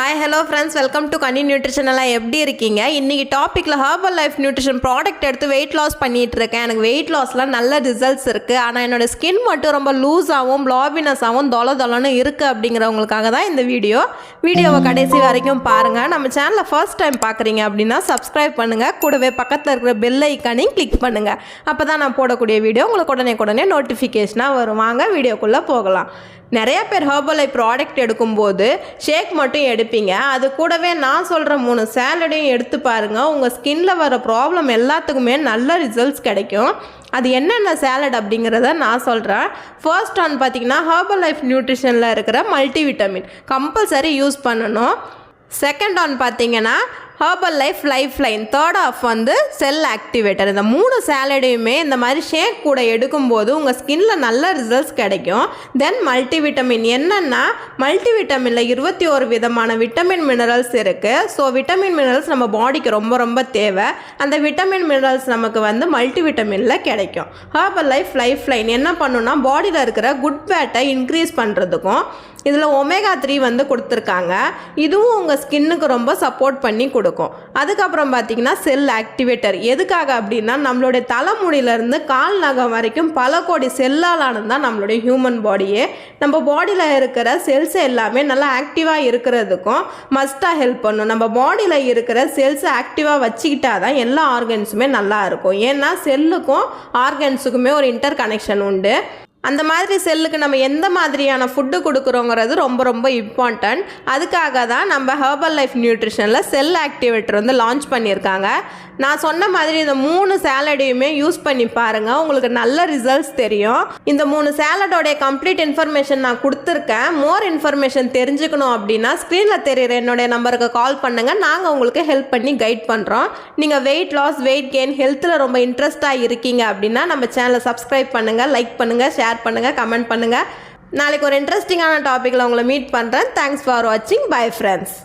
Hi hello friends, welcome to Ghani nutrition. எல்லாம் எப்படி இருக்கீங்க? இன்றைக்கி டாப்பிக்கில் ஹெர்பல் லைஃப் நியூட்ரிஷன் ப்ராடக்ட் எடுத்து வெயிட் லாஸ் பண்ணிகிட்டு இருக்கேன். எனக்கு வெயிட் லாஸ்லாம் நல்ல ரிசல்ட்ஸ் இருக்குது. ஆனால் என்னோடய ஸ்கின் மட்டும் ரொம்ப லூஸாகவும் ப்ளாபினஸாகவும் தொலைன்னு இருக்குது அப்படிங்கிறவங்களுக்காக தான் இந்த வீடியோவை கடைசி வரைக்கும் பாருங்கள். நம்ம சேனலை ஃபர்ஸ்ட் டைம் பார்க்குறீங்க அப்படின்னா சப்ஸ்கிரைப் பண்ணுங்கள். கூடவே பக்கத்தில் இருக்கிற பெல் ஐக்கானையும் கிளிக் பண்ணுங்கள். அப்போ தான் நான் போடக்கூடிய வீடியோ உங்களுக்கு உடனே நோட்டிஃபிகேஷனாக வரும். வாங்க வீடியோக்குள்ளே போகலாம். நிறைய பேர் ஹெர்பல் லைஃப் ப்ராடக்ட் எடுக்கும்போது ஷேக் மட்டும் எடுப்பீங்க. அது கூடவே நான் சொல்கிற 3 சேலடையும் எடுத்து பாருங்கள். உங்கள் ஸ்கின்ல வர ப்ராப்ளம் எல்லாத்துக்குமே நல்ல ரிசல்ட்ஸ் கிடைக்கும். அது என்னென்ன சேலட் அப்படிங்கிறத நான் சொல்கிறேன். ஃபர்ஸ்ட் ஒன் பார்த்திங்கன்னா ஹெர்பல் லைஃப் நியூட்ரிஷனில் இருக்கிற மல்டிவிட்டமின் கம்பல்சரி யூஸ் பண்ணணும். செகண்ட் ஒன் பார்த்திங்கன்னா Herbalife life line. Third of வந்து செல் ஆக்டிவேட்டர். இந்த 3 சேலடையுமே இந்த மாதிரி ஷேக் கூட எடுக்கும்போது உங்கள் ஸ்கின்ல நல்ல ரிசல்ட்ஸ் கிடைக்கும். தென் மல்டிவிட்டமின் என்னென்னா, மல்டிவிட்டமினில் 21 விதமான விட்டமின் மினரல்ஸ் இருக்குது. ஸோ விட்டமின் மினரல்ஸ் நம்ம பாடிக்கு ரொம்ப தேவை. அந்த விட்டமின் மினரல்ஸ் நமக்கு வந்து மல்டிவிட்டமினில் கிடைக்கும். ஹெர்பல் லைஃப் லைஃப் லைன் என்ன பண்ணுன்னா, பாடியில் இருக்கிற குட் ஃபேட்டை இன்க்ரீஸ் பண்ணுறதுக்கும் இதில் ஒமேகா 3 வந்து கொடுத்துருக்காங்க. இதுவும் உங்கள் ஸ்கின்னுக்கு ரொம்ப சப்போர்ட் பண்ணி கொடுக்கும். அதுக்கப்புறம் பார்த்திங்கன்னா செல் ஆக்டிவேட்டர். எதுக்காக அப்படின்னா, நம்மளுடைய தலைமுடியிலேருந்து கால் நகம் வரைக்கும் பல கோடி செல்லால் ஆனது தான் நம்மளுடைய ஹியூமன் பாடியே. நம்ம பாடியில் இருக்கிற செல்ஸ் எல்லாமே நல்லா ஆக்டிவாக இருக்கிறதுக்கும் மஸ்ட்டாக ஹெல்ப் பண்ணும். நம்ம பாடியில் இருக்கிற செல்ஸை ஆக்டிவாக வச்சுக்கிட்டா தான் எல்லா ஆர்கன்ஸுமே நல்லா இருக்கும். ஏன்னா செல்லுக்கும் ஆர்கன்ஸுக்குமே ஒரு இன்டர் கனெக்ஷன் உண்டு. அந்த மாதிரி செல்லுக்கு நம்ம எந்த மாதிரியான ஃபுட்டு கொடுக்குறோங்கிறது ரொம்ப இம்பார்ட்டன்ட். அதுக்காக தான் நம்ம ஹெர்பல் லைஃப் நியூட்ரிஷனில் செல் ஆக்டிவேட்டர் வந்து லான்ச் பண்ணியிருக்காங்க. நான் சொன்ன மாதிரி இந்த 3 சேலடையுமே யூஸ் பண்ணி பாருங்கள். உங்களுக்கு நல்ல ரிசல்ட்ஸ் தெரியும். இந்த 3 சேலடோடைய கம்ப்ளீட் இன்ஃபர்மேஷன் நான் கொடுத்துருக்கேன். மோர் இன்ஃபர்மேஷன் தெரிஞ்சுக்கணும் அப்படின்னா ஸ்க்ரீனில் தெரியுற என்னுடைய நம்பருக்கு கால் பண்ணுங்கள். நாங்கள் உங்களுக்கு ஹெல்ப் பண்ணி கைட் பண்ணுறோம். நீங்கள் வெயிட் லாஸ், வெயிட் கெயின், ஹெல்த்தில் ரொம்ப இன்ட்ரெஸ்ட்டாக இருக்கீங்க அப்படின்னா நம்ம சேனலை சப்ஸ்கிரைப் பண்ணுங்கள், லைக் பண்ணுங்கள், ஷேர் பண்ணுங்கள், கமெண்ட் பண்ணுங்கள். நாளைக்கு ஒரு இன்ட்ரெஸ்டிங்கான டாப்பிக்கில் உங்களை மீட் பண்ணுறேன். தேங்க்ஸ் ஃபார் வாட்சிங். Bye friends.